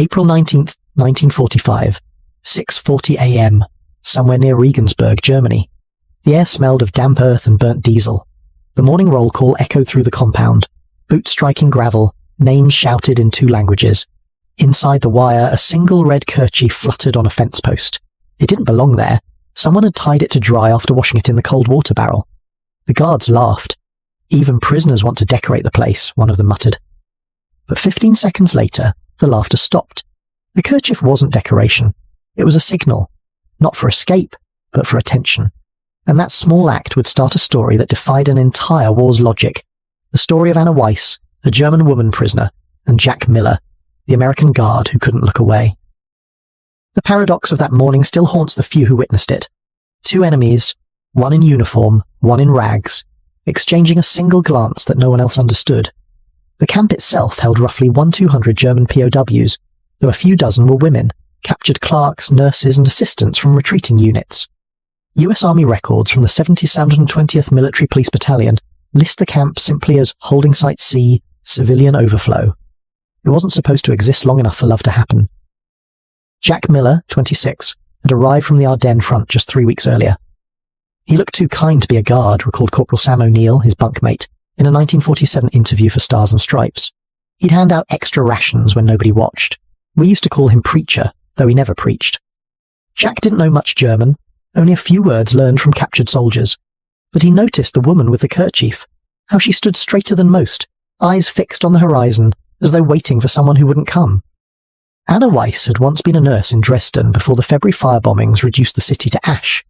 April 19th, 1945, 6:40 a.m., somewhere near Regensburg, Germany. The air smelled of damp earth and burnt diesel. The morning roll call echoed through the compound, boots striking gravel, names shouted in 2 languages. Inside the wire, a single red kerchief fluttered on a fence post. It didn't belong there. Someone had tied it to dry after washing it in the cold water barrel. The guards laughed. "Even prisoners want to decorate the place," one of them muttered. But 15 seconds later, the laughter stopped. The kerchief wasn't decoration. It was a signal, not for escape, but for attention. And that small act would start a story that defied an entire war's logic. The story of Anna Weiss, a German woman prisoner, and Jack Miller, the American guard who couldn't look away. The paradox of that morning still haunts the few who witnessed it. 2 enemies, one in uniform, one in rags, exchanging a single glance that no one else understood. The camp itself held roughly 1,200 German POWs, though a few dozen were women, captured clerks, nurses, and assistants from retreating units. US Army records from the 7720th Military Police Battalion list the camp simply as Holding Site C, Civilian Overflow. It wasn't supposed to exist long enough for love to happen. Jack Miller, 26, had arrived from the Ardennes front just 3 weeks earlier. He looked too kind to be a guard, recalled Corporal Sam O'Neill, his bunkmate, in a 1947 interview for Stars and Stripes. He'd hand out extra rations when nobody watched. We used to call him Preacher, though he never preached. Jack didn't know much German, only a few words learned from captured soldiers. But he noticed the woman with the kerchief, how she stood straighter than most, eyes fixed on the horizon, as though waiting for someone who wouldn't come. Anna Weiss had once been a nurse in Dresden before the February firebombings reduced the city to ash.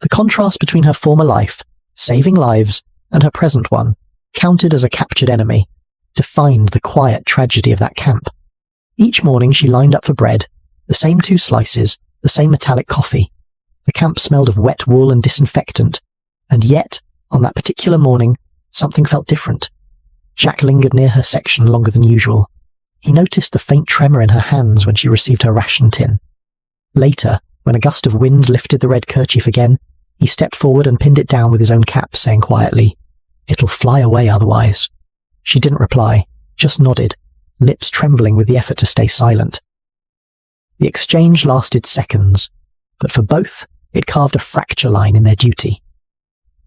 The contrast between her former life, saving lives, and her present one, counted as a captured enemy, defined the quiet tragedy of that camp. Each morning she lined up for bread, the same 2 slices, the same metallic coffee. The camp smelled of wet wool and disinfectant, and yet, on that particular morning, something felt different. Jack lingered near her section longer than usual. He noticed the faint tremor in her hands when she received her ration tin. Later, when a gust of wind lifted the red kerchief again, he stepped forward and pinned it down with his own cap, saying quietly, "It'll fly away otherwise." She didn't reply, just nodded, lips trembling with the effort to stay silent. The exchange lasted seconds, but for both, it carved a fracture line in their duty.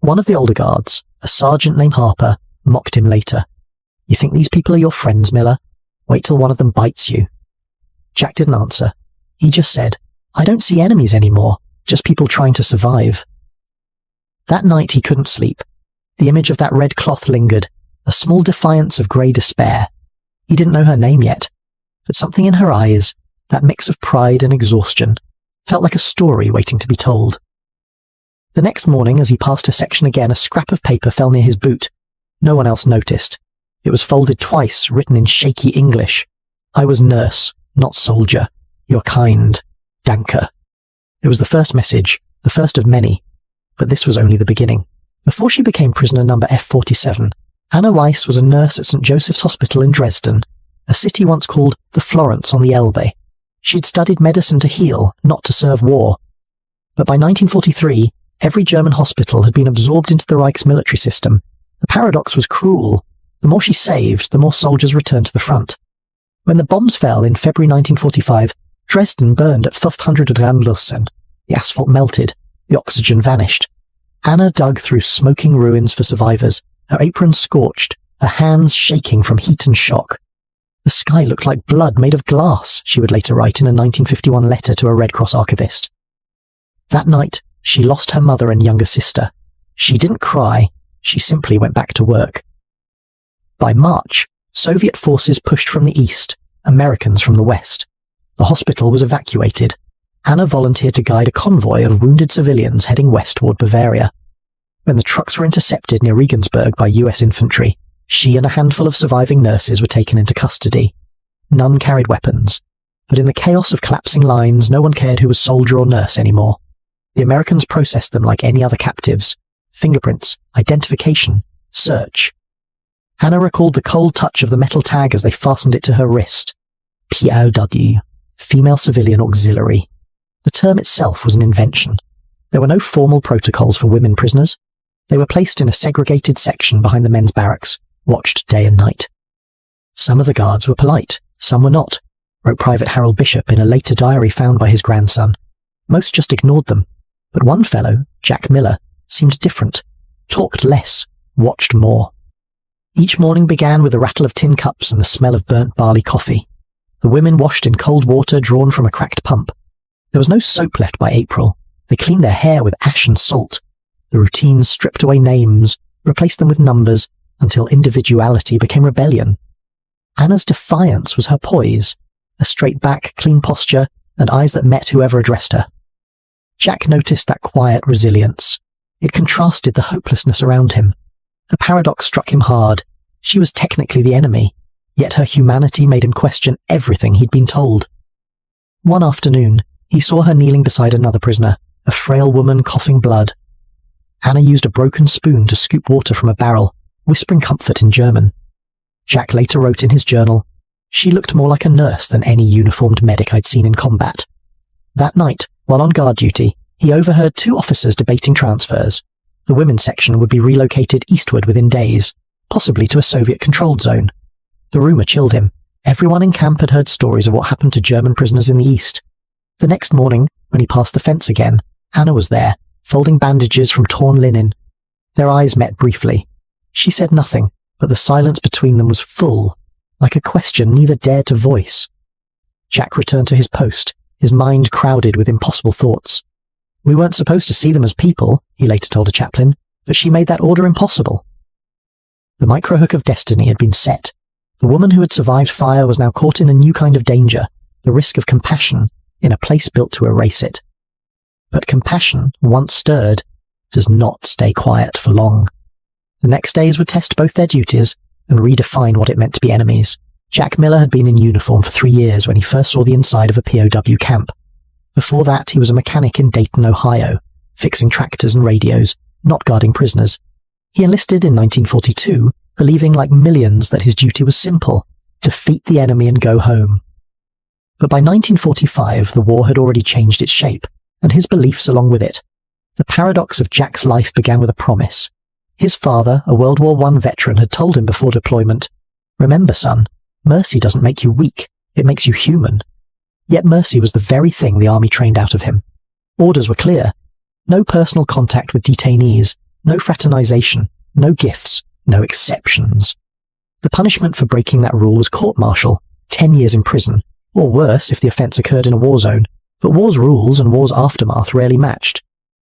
One of the older guards, a sergeant named Harper, mocked him later. "You think these people are your friends, Miller? Wait till one of them bites you." Jack didn't answer. He just said, "I don't see enemies anymore, just people trying to survive." That night he couldn't sleep. The image of that red cloth lingered, a small defiance of grey despair. He didn't know her name yet, but something in her eyes, that mix of pride and exhaustion, felt like a story waiting to be told. The next morning, as he passed her section again, a scrap of paper fell near his boot. No one else noticed. It was folded twice, written in shaky English. "I was nurse, not soldier. You're kind. Danke." It was the first message, the first of many, but this was only the beginning. Before she became prisoner number F-47, Anna Weiss was a nurse at St. Joseph's Hospital in Dresden, a city once called the Florence on the Elbe. She'd studied medicine to heal, not to serve war. But by 1943, every German hospital had been absorbed into the Reich's military system. The paradox was cruel. The more she saved, the more soldiers returned to the front. When the bombs fell in February 1945, Dresden burned at 500 Gramm. The asphalt melted. The oxygen vanished. Anna dug through smoking ruins for survivors, her apron scorched, her hands shaking from heat and shock. "The sky looked like blood made of glass," she would later write in a 1951 letter to a Red Cross archivist. That night, she lost her mother and younger sister. She didn't cry, she simply went back to work. By March, Soviet forces pushed from the east, Americans from the west. The hospital was evacuated. Anna volunteered to guide a convoy of wounded civilians heading west toward Bavaria. When the trucks were intercepted near Regensburg by US infantry, she and a handful of surviving nurses were taken into custody. None carried weapons, but in the chaos of collapsing lines, no one cared who was soldier or nurse anymore. The Americans processed them like any other captives. Fingerprints, identification, search. Anna recalled the cold touch of the metal tag as they fastened it to her wrist. POW, Female Civilian Auxiliary. The term itself was an invention. There were no formal protocols for women prisoners. They were placed in a segregated section behind the men's barracks, watched day and night. Some of the guards were polite, some were not. wrote Private Harold Bishop in a later diary found by his grandson. Most just ignored them, but one fellow, Jack Miller, seemed different, talked less, watched more. Each morning began with a rattle of tin cups and the smell of burnt barley coffee. The women washed in cold water drawn from a cracked pump. There was no soap left by April. They cleaned their hair with ash and salt. The routines stripped away names, replaced them with numbers, until individuality became rebellion. Anna's defiance was her poise, a straight back, clean posture, and eyes that met whoever addressed her. Jack noticed that quiet resilience. It contrasted the hopelessness around him. The paradox struck him hard. She was technically the enemy, yet her humanity made him question everything he'd been told. One afternoon, he saw her kneeling beside another prisoner, a frail woman coughing blood. Anna used a broken spoon to scoop water from a barrel, whispering comfort in German. Jack later wrote in his journal, "She looked more like a nurse than any uniformed medic I'd seen in combat." That night, while on guard duty, he overheard two officers debating transfers. The women's section would be relocated eastward within days, possibly to a Soviet-controlled zone. The rumor chilled him. Everyone in camp had heard stories of what happened to German prisoners in the east. The next morning, when he passed the fence again, Anna was there, folding bandages from torn linen. Their eyes met briefly. She said nothing, but the silence between them was full, like a question neither dared to voice. Jack returned to his post, his mind crowded with impossible thoughts. "We weren't supposed to see them as people," he later told a chaplain, "but she made that order impossible." The microhook of destiny had been set. The woman who had survived fire was now caught in a new kind of danger, the risk of compassion, in a place built to erase it. But compassion, once stirred, does not stay quiet for long. The next days would test both their duties and redefine what it meant to be enemies. Jack Miller had been in uniform for 3 years when he first saw the inside of a POW camp. Before that, he was a mechanic in Dayton, Ohio, fixing tractors and radios, not guarding prisoners. He enlisted in 1942, believing like millions that his duty was simple, defeat the enemy and go home. But by 1945, the war had already changed its shape, and his beliefs along with it. The paradox of Jack's life began with a promise. His father, a World War I veteran, had told him before deployment, "Remember, son, mercy doesn't make you weak, it makes you human." Yet mercy was the very thing the army trained out of him. Orders were clear. No personal contact with detainees, no fraternization, no gifts, no exceptions. The punishment for breaking that rule was court-martial, 10 years in prison, or worse if the offence occurred in a war zone, but war's rules and war's aftermath rarely matched.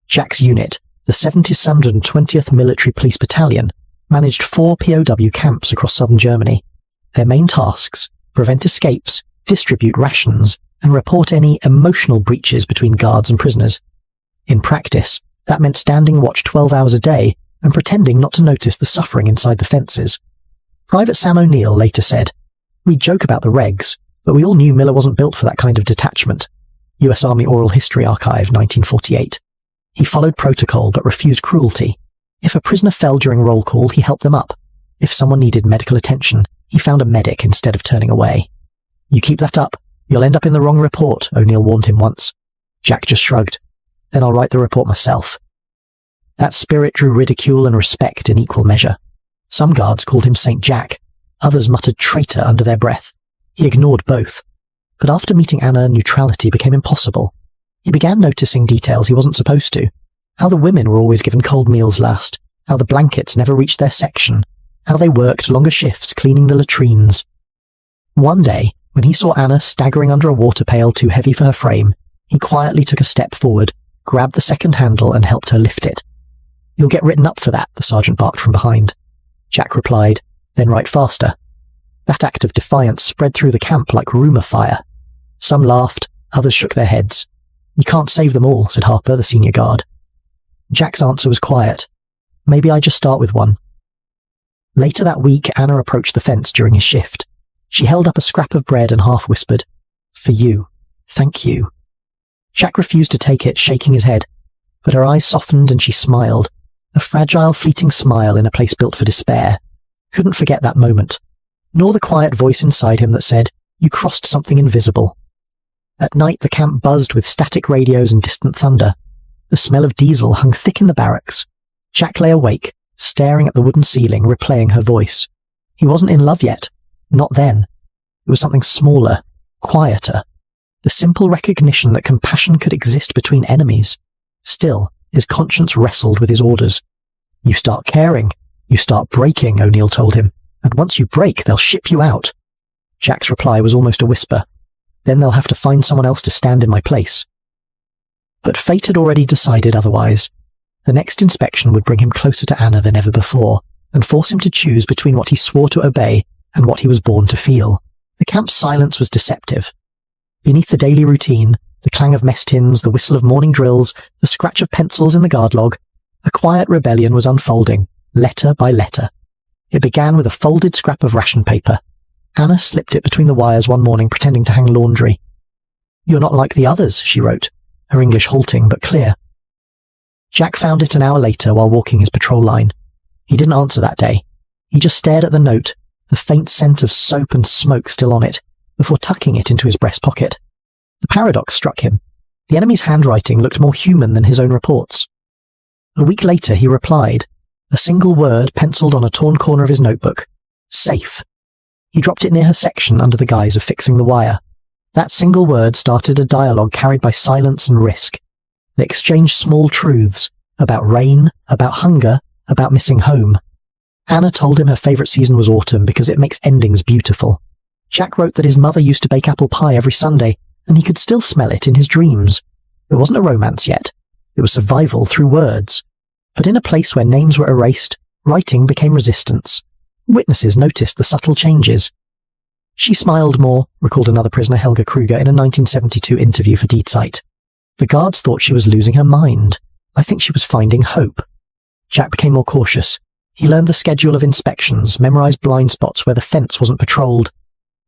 Jack's unit, the 720th Military Police Battalion, managed 4 POW camps across southern Germany. Their main tasks: prevent escapes, distribute rations, and report any emotional breaches between guards and prisoners. In practice, that meant standing watch 12 hours a day and pretending not to notice the suffering inside the fences. Private Sam O'Neill later said, "We joke about the regs, but we all knew Miller wasn't built for that kind of detachment." US Army Oral History Archive, 1948. He followed protocol but refused cruelty. If a prisoner fell during roll call, he helped them up. If someone needed medical attention, he found a medic instead of turning away. "You keep that up, you'll end up in the wrong report," O'Neill warned him once. Jack just shrugged. "Then I'll write the report myself." That spirit drew ridicule and respect in equal measure. Some guards called him St. Jack. Others muttered traitor under their breath. He ignored both. But after meeting Anna, neutrality became impossible. He began noticing details he wasn't supposed to. How the women were always given cold meals last. How the blankets never reached their section. How they worked longer shifts cleaning the latrines. One day, when he saw Anna staggering under a water pail too heavy for her frame, he quietly took a step forward, grabbed the second handle and helped her lift it. "You'll get written up for that," the sergeant barked from behind. Jack replied, "Then write faster." That act of defiance spread through the camp like rumour fire. Some laughed, others shook their heads. "You can't save them all," said Harper, the senior guard. Jack's answer was quiet. "Maybe I just start with one." Later that week, Anna approached the fence during his shift. She held up a scrap of bread and half whispered, "For you. Thank you." Jack refused to take it, shaking his head, but her eyes softened and she smiled, a fragile, fleeting smile in a place built for despair. Couldn't forget that moment, nor the quiet voice inside him that said, "You crossed something invisible." At night, the camp buzzed with static radios and distant thunder. The smell of diesel hung thick in the barracks. Jack lay awake, staring at the wooden ceiling, replaying her voice. He wasn't in love yet. Not then. It was something smaller, quieter. The simple recognition that compassion could exist between enemies. Still, his conscience wrestled with his orders. You start caring, you start breaking, O'Neill told him, and once you break, they'll ship you out. Jack's reply was almost a whisper. Then they'll have to find someone else to stand in my place. But fate had already decided otherwise. The next inspection would bring him closer to Anna than ever before, and force him to choose between what he swore to obey and what he was born to feel. The camp's silence was deceptive. Beneath the daily routine, the clang of mess tins, the whistle of morning drills, the scratch of pencils in the guard log, a quiet rebellion was unfolding, letter by letter. It began with a folded scrap of ration paper. Anna slipped it between the wires one morning, pretending to hang laundry. "You're not like the others," she wrote, her English halting but clear. Jack found it an hour later while walking his patrol line. He didn't answer that day. He just stared at the note, the faint scent of soap and smoke still on it, before tucking it into his breast pocket. The paradox struck him. The enemy's handwriting looked more human than his own reports. A week later he replied, a single word penciled on a torn corner of his notebook. Safe. He dropped it near her section under the guise of fixing the wire. That single word started a dialogue carried by silence and risk. They exchanged small truths about rain, about hunger, about missing home. Anna told him her favourite season was autumn because it makes endings beautiful. Jack wrote that his mother used to bake apple pie every Sunday, and he could still smell it in his dreams. It wasn't a romance yet. It was survival through words. But in a place where names were erased, writing became resistance. Witnesses noticed the subtle changes. She smiled more, recalled another prisoner, Helga Kruger, in a 1972 interview for Die Zeit. The guards thought she was losing her mind. I think she was finding hope. Jack became more cautious. He learned the schedule of inspections, memorized blind spots where the fence wasn't patrolled.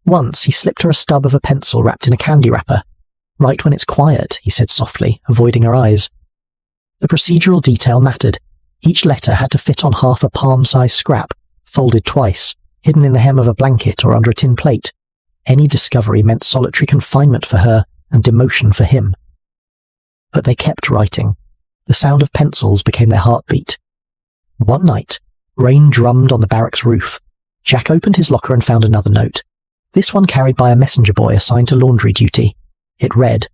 Once he slipped her a stub of a pencil wrapped in a candy wrapper. Right when it's quiet, he said softly, avoiding her eyes. The procedural detail mattered. Each letter had to fit on half a palm-sized scrap, folded twice, hidden in the hem of a blanket or under a tin plate. Any discovery meant solitary confinement for her and demotion for him. But they kept writing. The sound of pencils became their heartbeat. One night, rain drummed on the barracks roof. Jack opened his locker and found another note. This one carried by a messenger boy assigned to laundry duty. It read,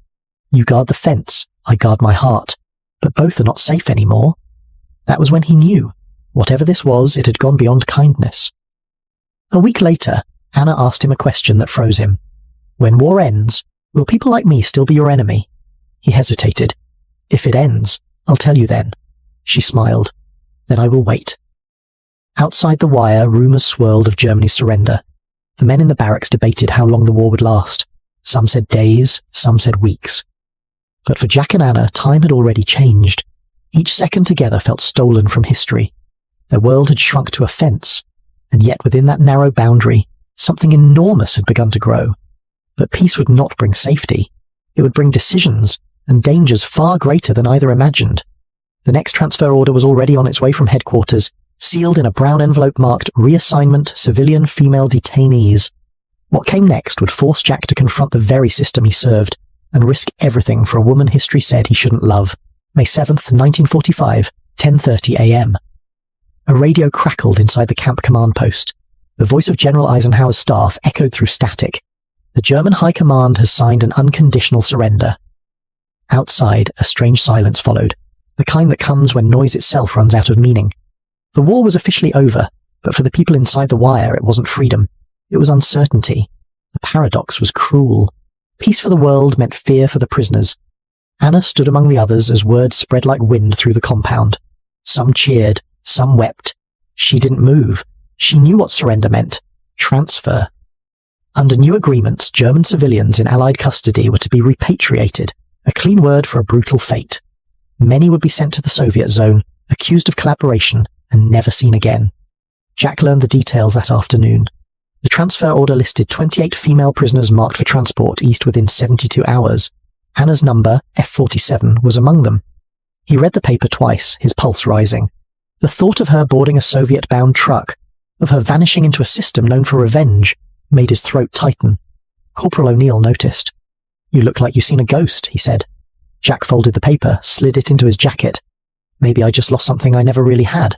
"You guard the fence, I guard my heart, but both are not safe anymore." That was when he knew. Whatever this was, it had gone beyond kindness. A week later, Anna asked him a question that froze him. "When war ends, will people like me still be your enemy?" He hesitated. "If it ends, I'll tell you then." She smiled. "Then I will wait." Outside the wire, rumours swirled of Germany's surrender. The men in the barracks debated how long the war would last. Some said days, some said weeks. But for Jack and Anna, time had already changed. Each second together felt stolen from history. Their world had shrunk to a fence, and yet within that narrow boundary, something enormous had begun to grow. But peace would not bring safety. It would bring decisions, and dangers far greater than either imagined. The next transfer order was already on its way from headquarters, sealed in a brown envelope marked Reassignment Civilian Female Detainees. What came next would force Jack to confront the very system he served, and risk everything for a woman history said he shouldn't love. May 7th, 1945, 10:30 a.m. A radio crackled inside the camp command post. The voice of General Eisenhower's staff echoed through static. The German High Command has signed an unconditional surrender. Outside, a strange silence followed, the kind that comes when noise itself runs out of meaning. The war was officially over, but for the people inside the wire, it wasn't freedom. It was uncertainty. The paradox was cruel. Peace for the world meant fear for the prisoners. Anna stood among the others as words spread like wind through the compound. Some cheered, some wept. She didn't move. She knew what surrender meant. Transfer. Under new agreements, German civilians in Allied custody were to be repatriated, a clean word for a brutal fate. Many would be sent to the Soviet zone, accused of collaboration, and never seen again. Jack learned the details that afternoon. The transfer order listed 28 female prisoners marked for transport east within 72 hours. Anna's number, F-47, was among them. He read the paper twice, his pulse rising. The thought of her boarding a Soviet-bound truck, of her vanishing into a system known for revenge, made his throat tighten. Corporal O'Neill noticed. "You look like you've seen a ghost," he said. Jack folded the paper, slid it into his jacket. "Maybe I just lost something I never really had."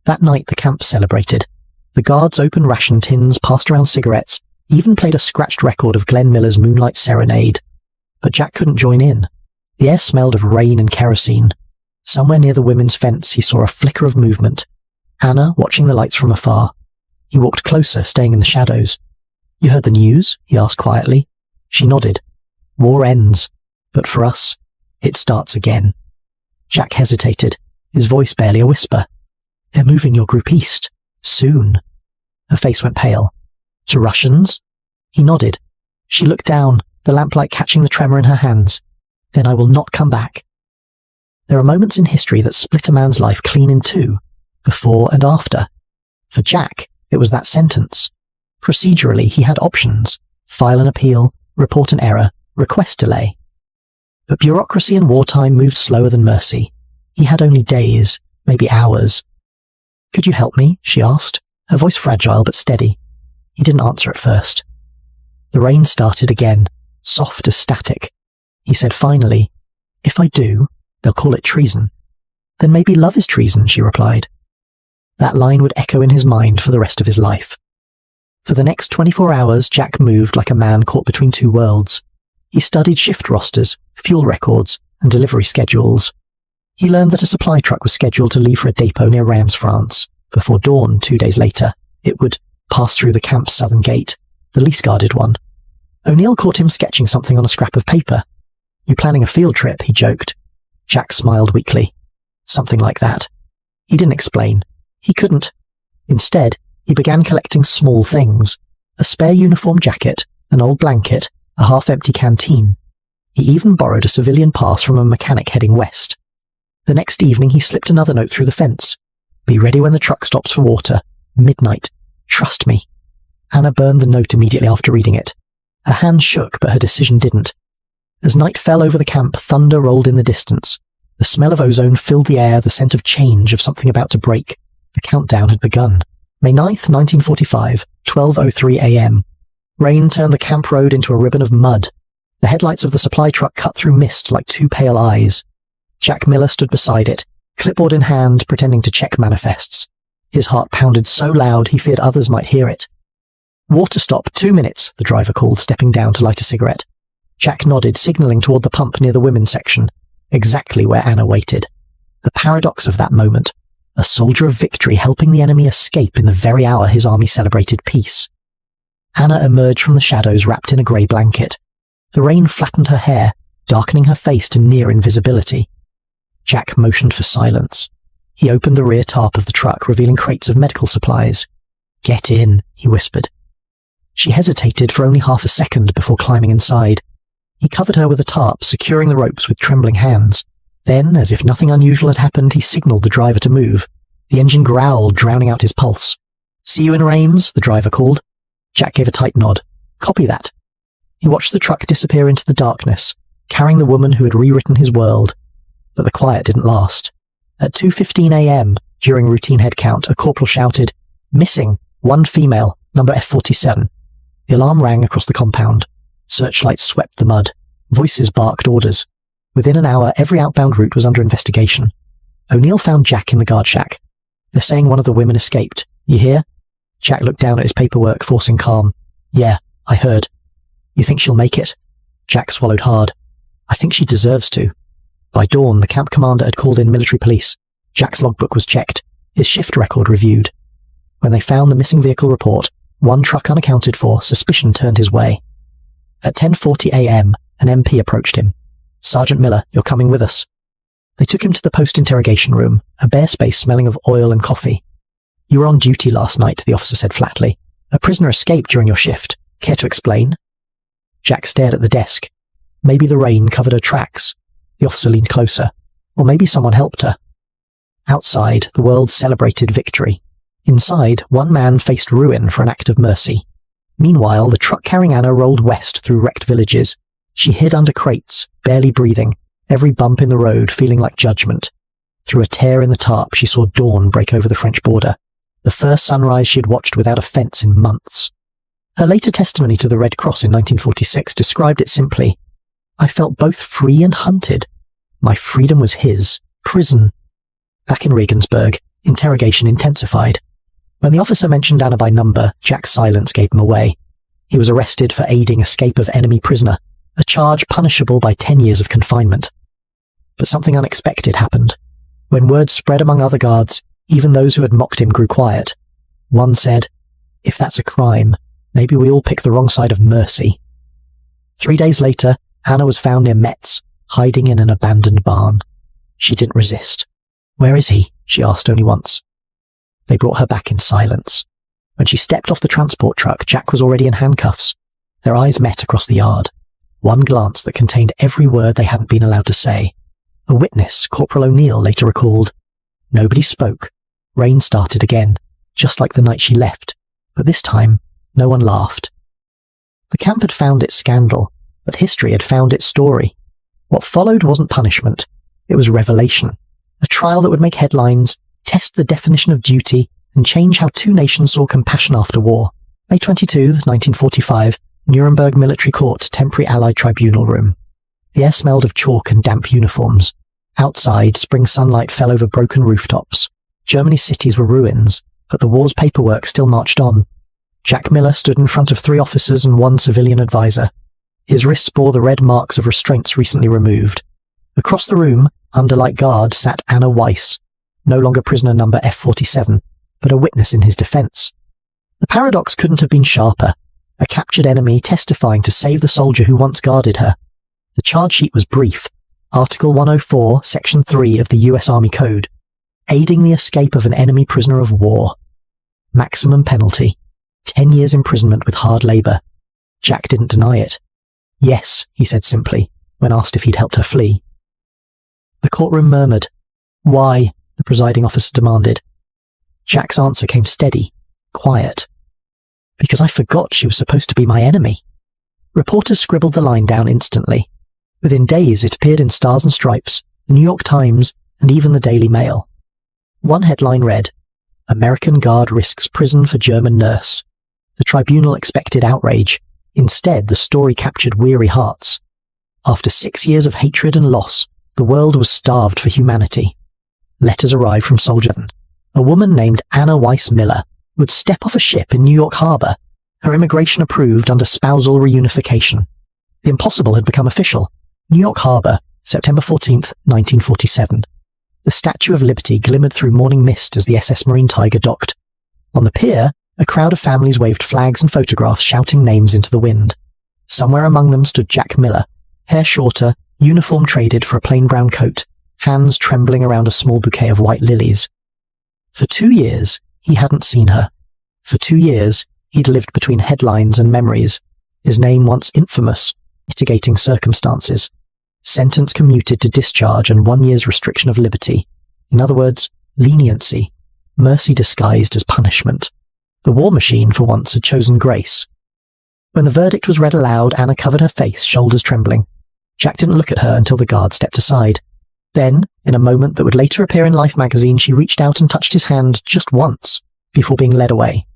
That night the camp celebrated. The guards opened ration tins, passed around cigarettes, He even played a scratched record of Glenn Miller's Moonlight Serenade. But Jack couldn't join in. The air smelled of rain and kerosene. Somewhere near the women's fence he saw a flicker of movement. Anna watching the lights from afar. He walked closer, staying in the shadows. "You heard the news?" he asked quietly. She nodded. "War ends. But for us, it starts again." Jack hesitated, his voice barely a whisper. "They're moving your group east. Soon." Her face went pale. "To Russians?" He nodded. She looked down, the lamplight catching the tremor in her hands. "Then I will not come back." There are moments in history that split a man's life clean in two, before and after. For Jack, it was that sentence. Procedurally, he had options: file an appeal, report an error, request delay. But bureaucracy in wartime moved slower than mercy. He had only days, maybe hours. "Could you help me?" she asked, her voice fragile but steady. He didn't answer at first. The rain started again, soft as static. He said finally, "If I do, they'll call it treason." "Then maybe love is treason," she replied. That line would echo in his mind for the rest of his life. For the next 24 hours, Jack moved like a man caught between two worlds. He studied shift rosters, fuel records, and delivery schedules. He learned that a supply truck was scheduled to leave for a depot near Reims, France. Before dawn 2 days later, it would pass through the camp's southern gate, the least guarded one. O'Neill caught him sketching something on a scrap of paper. "You planning a field trip?" he joked. Jack smiled weakly. "Something like that." He didn't explain. He couldn't. Instead, he began collecting small things: a spare uniform jacket, an old blanket, a half-empty canteen. He even borrowed a civilian pass from a mechanic heading west. The next evening he slipped another note through the fence. "Be ready when the truck stops for water. Midnight. Trust me." Anna burned the note immediately after reading it. Her hand shook, but her decision didn't. As night fell over the camp, thunder rolled in the distance. The smell of ozone filled the air, the scent of change, of something about to break. The countdown had begun. May 9th, 1945, 12:03 a.m. Rain turned the camp road into a ribbon of mud. The headlights of the supply truck cut through mist like two pale eyes. Jack Miller stood beside it, clipboard in hand, pretending to check manifests. His heart pounded so loud he feared others might hear it. "Water stop, 2 minutes," the driver called, stepping down to light a cigarette. Jack nodded, signaling toward the pump near the women's section, exactly where Anna waited. The paradox of that moment: a soldier of victory helping the enemy escape in the very hour his army celebrated peace. Anna emerged from the shadows wrapped in a grey blanket. The rain flattened her hair, darkening her face to near invisibility. Jack motioned for silence. He opened the rear tarp of the truck, revealing crates of medical supplies. "Get in," he whispered. She hesitated for only half a second before climbing inside. He covered her with a tarp, securing the ropes with trembling hands. Then, as if nothing unusual had happened, he signaled the driver to move. The engine growled, drowning out his pulse. "See you in Reims," the driver called. Jack gave a tight nod. "Copy that." He watched the truck disappear into the darkness, carrying the woman who had rewritten his world. But the quiet didn't last. At 2:15 a.m., during routine head count, a corporal shouted, "Missing, 1 female, number F47. The alarm rang across the compound. Searchlights swept the mud. Voices barked orders. Within an hour, every outbound route was under investigation. O'Neill found Jack in the guard shack. "They're saying one of the women escaped. You hear?" Jack looked down at his paperwork, forcing calm. "Yeah, I heard." "You think she'll make it?" Jack swallowed hard. "I think she deserves to." By dawn, the camp commander had called in military police. Jack's logbook was checked, his shift record reviewed. When they found the missing vehicle report, 1 truck unaccounted for, suspicion turned his way. At 10:40 a.m., an MP approached him. "Sergeant Miller, you're coming with us." They took him to the post-interrogation room, a bare space smelling of oil and coffee. "You were on duty last night," the officer said flatly. "A prisoner escaped during your shift. Care to explain?" Jack stared at the desk. Maybe the rain covered her tracks. The officer leaned closer. Or maybe someone helped her. Outside, the world celebrated victory. Inside, one man faced ruin for an act of mercy. Meanwhile, the truck carrying Anna rolled west through wrecked villages. She hid under crates, barely breathing, every bump in the road feeling like judgment. Through a tear in the tarp, she saw dawn break over the French border, the first sunrise she had watched without a fence in months. Her later testimony to the Red Cross in 1946 described it simply: "I felt both free and hunted. My freedom was his. Prison." Back in Regensburg, interrogation intensified. When the officer mentioned Anna by number, Jack's silence gave him away. He was arrested for aiding escape of enemy prisoner, a charge punishable by 10 years of confinement. But something unexpected happened. When word spread among other guards, even those who had mocked him grew quiet. One said, "If that's a crime, maybe we all pick the wrong side of mercy." 3 days later, Anna was found near Metz, hiding in an abandoned barn. She didn't resist. "Where is he?" she asked only once. They brought her back in silence. When she stepped off the transport truck, Jack was already in handcuffs. Their eyes met across the yard. One glance that contained every word they hadn't been allowed to say. A witness, Corporal O'Neill, later recalled. Nobody spoke. Rain started again, just like the night she left, but this time, no one laughed. The camp had found its scandal, but history had found its story. What followed wasn't punishment. It was revelation. A trial that would make headlines, test the definition of duty, and change how two nations saw compassion after war. May 22, 1945, Nuremberg Military Court, Temporary Allied Tribunal Room. The air smelled of chalk and damp uniforms. Outside, spring sunlight fell over broken rooftops. Germany's cities were ruins, but the war's paperwork still marched on. Jack Miller stood in front of 3 officers and 1 civilian advisor. His wrists bore the red marks of restraints recently removed. Across the room, under light guard, sat Anna Weiss, no longer prisoner number F47, but a witness in his defense. The paradox couldn't have been sharper. A captured enemy testifying to save the soldier who once guarded her. The charge sheet was brief. Article 104, Section 3 of the U.S. Army Code. Aiding the escape of an enemy prisoner of war. Maximum penalty. 10 years imprisonment with hard labor. Jack didn't deny it. Yes, he said simply, when asked if he'd helped her flee. The courtroom murmured. Why? The presiding officer demanded. Jack's answer came steady, quiet. Because I forgot she was supposed to be my enemy. Reporters scribbled the line down instantly. Within days it appeared in Stars and Stripes, the New York Times, and even the Daily Mail. One headline read, American Guard risks prison for German nurse. The tribunal expected outrage. Instead, the story captured weary hearts. After 6 years of hatred and loss, the world was starved for humanity. Letters arrived from soldiers. A woman named Anna Weiss Miller would step off a ship in New York Harbor, her immigration approved under spousal reunification. The impossible had become official. New York Harbor, September 14th, 1947. The Statue of Liberty glimmered through morning mist as the SS Marine Tiger docked. On the pier, a crowd of families waved flags and photographs shouting names into the wind. Somewhere among them stood Jack Miller, hair shorter, uniform traded for a plain brown coat, hands trembling around a small bouquet of white lilies. For 2 years, he hadn't seen her. For 2 years, he'd lived between headlines and memories. His name once infamous, mitigating circumstances. Sentence commuted to discharge and 1 year's restriction of liberty. In other words, leniency. Mercy disguised as punishment. The war machine, for once, had chosen grace. When the verdict was read aloud, Anna covered her face, shoulders trembling. Jack didn't look at her until the guard stepped aside. Then, in a moment that would later appear in Life magazine, she reached out and touched his hand just once, before being led away.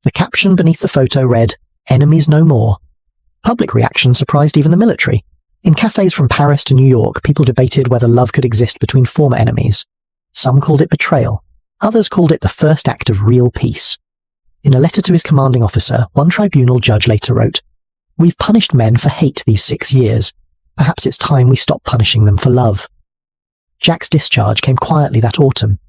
The caption beneath the photo read, Enemies no more. Public reaction surprised even the military. In cafes from Paris to New York, people debated whether love could exist between former enemies. Some called it betrayal. Others called it the first act of real peace. In a letter to his commanding officer, one tribunal judge later wrote, We've punished men for hate these 6 years. Perhaps it's time we stop punishing them for love. Jack's discharge came quietly that autumn.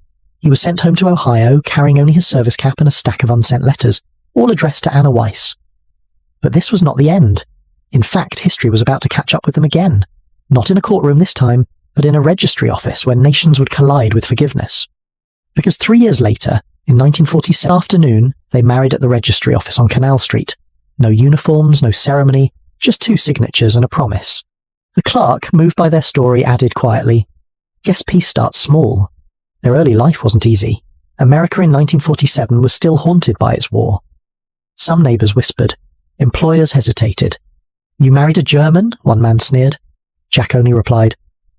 He was sent home to Ohio, carrying only his service cap and a stack of unsent letters, all addressed to Anna Weiss. But this was not the end. In fact, history was about to catch up with them again. Not in a courtroom this time, but in a registry office where nations would collide with forgiveness. Because 3 years later, in 1947 afternoon, they married at the registry office on Canal Street. No uniforms, no ceremony, just 2 signatures and a promise. The clerk, moved by their story, added quietly, Guess peace starts small. Their early life wasn't easy. America in 1947 was still haunted by its war. Some neighbors whispered. Employers hesitated. You married a German? One man sneered. Jack only replied,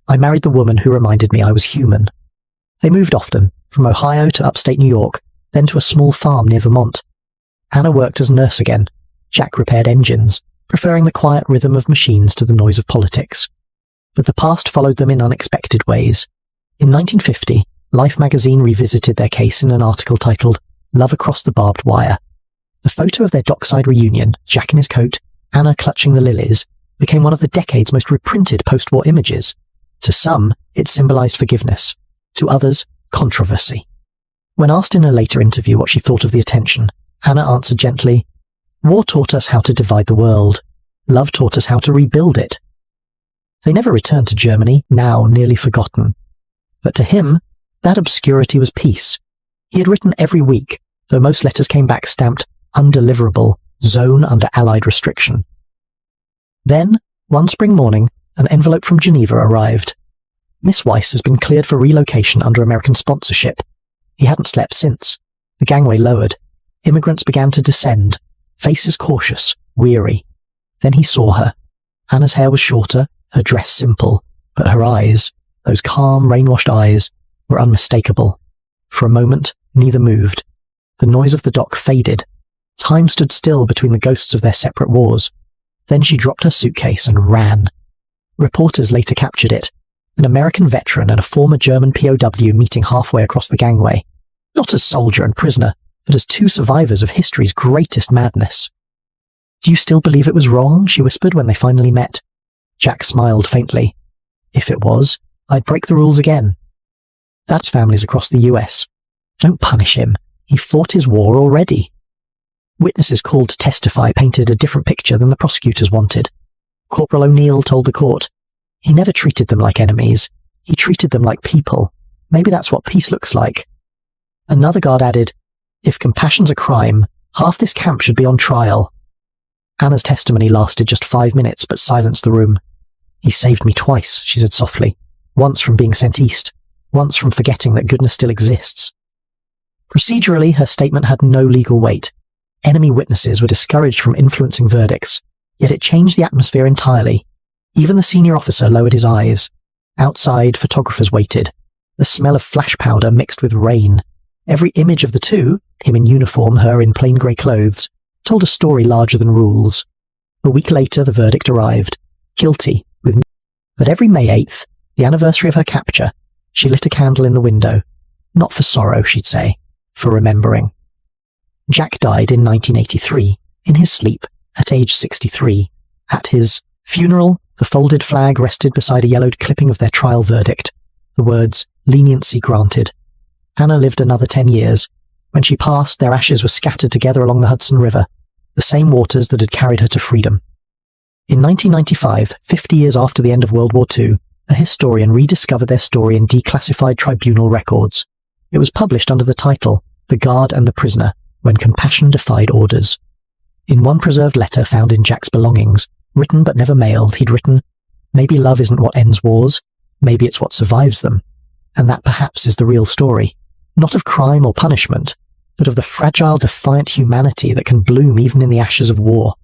I married the woman who reminded me I was human. They moved often, from Ohio to upstate New York, then to a small farm near Vermont. Anna worked as nurse again. Jack repaired engines, preferring the quiet rhythm of machines to the noise of politics. But the past followed them in unexpected ways. In 1950, Life magazine revisited their case in an article titled Love Across the Barbed Wire. The photo of their dockside reunion, Jack in his coat, Anna clutching the lilies, became one of the decade's most reprinted post-war images. To some, it symbolized forgiveness. To others, controversy. When asked in a later interview what she thought of the attention, Anna answered gently, "War taught us how to divide the world. Love taught us how to rebuild it." They never returned to Germany, now nearly forgotten. But to him, that obscurity was peace. He had written every week, though most letters came back stamped undeliverable, zone under Allied restriction. Then, one spring morning, an envelope from Geneva arrived. Miss Weiss has been cleared for relocation under American sponsorship. He hadn't slept since. The gangway lowered. Immigrants began to descend, faces cautious, weary. Then he saw her. Anna's hair was shorter, her dress simple, but her eyes, those calm, rain-washed eyes, were unmistakable. For a moment, neither moved. The noise of the dock faded. Time stood still between the ghosts of their separate wars. Then she dropped her suitcase and ran. Reporters later captured it, an American veteran and a former German POW meeting halfway across the gangway, not as soldier and prisoner, but as two survivors of history's greatest madness. "Do you still believe it was wrong?" she whispered when they finally met. Jack smiled faintly. "If it was, I'd break the rules again." That's families across the US. Don't punish him. He fought his war already. Witnesses called to testify painted a different picture than the prosecutors wanted. Corporal O'Neill told the court, "He never treated them like enemies. He treated them like people. Maybe that's what peace looks like." Another guard added, "If compassion's a crime, half this camp should be on trial." Anna's testimony lasted just 5 minutes, but silenced the room. "He saved me twice," she said softly. "Once from being sent east, once from forgetting that goodness still exists." Procedurally, her statement had no legal weight. Enemy witnesses were discouraged from influencing verdicts, yet it changed the atmosphere entirely. Even the senior officer lowered his eyes. Outside, photographers waited. The smell of flash powder mixed with rain. Every image of the two, him in uniform, her in plain grey clothes, told a story larger than rules. A week later, the verdict arrived. Guilty, But every May 8th, the anniversary of her capture, she lit a candle in the window. Not for sorrow, she'd say, for remembering. Jack died in 1983, in his sleep, at age 63. At his funeral, the folded flag rested beside a yellowed clipping of their trial verdict. The words, "Leniency granted." Anna lived another 10 years. When she passed, their ashes were scattered together along the Hudson River, the same waters that had carried her to freedom. In 1995, 50 years after the end of World War II, a historian rediscovered their story in declassified tribunal records. It was published under the title, "The Guard and the Prisoner, When Compassion Defied Orders." In one preserved letter found in Jack's belongings, written but never mailed, he'd written, "Maybe love isn't what ends wars, maybe it's what survives them. And that perhaps is the real story, not of crime or punishment, but of the fragile, defiant humanity that can bloom even in the ashes of war."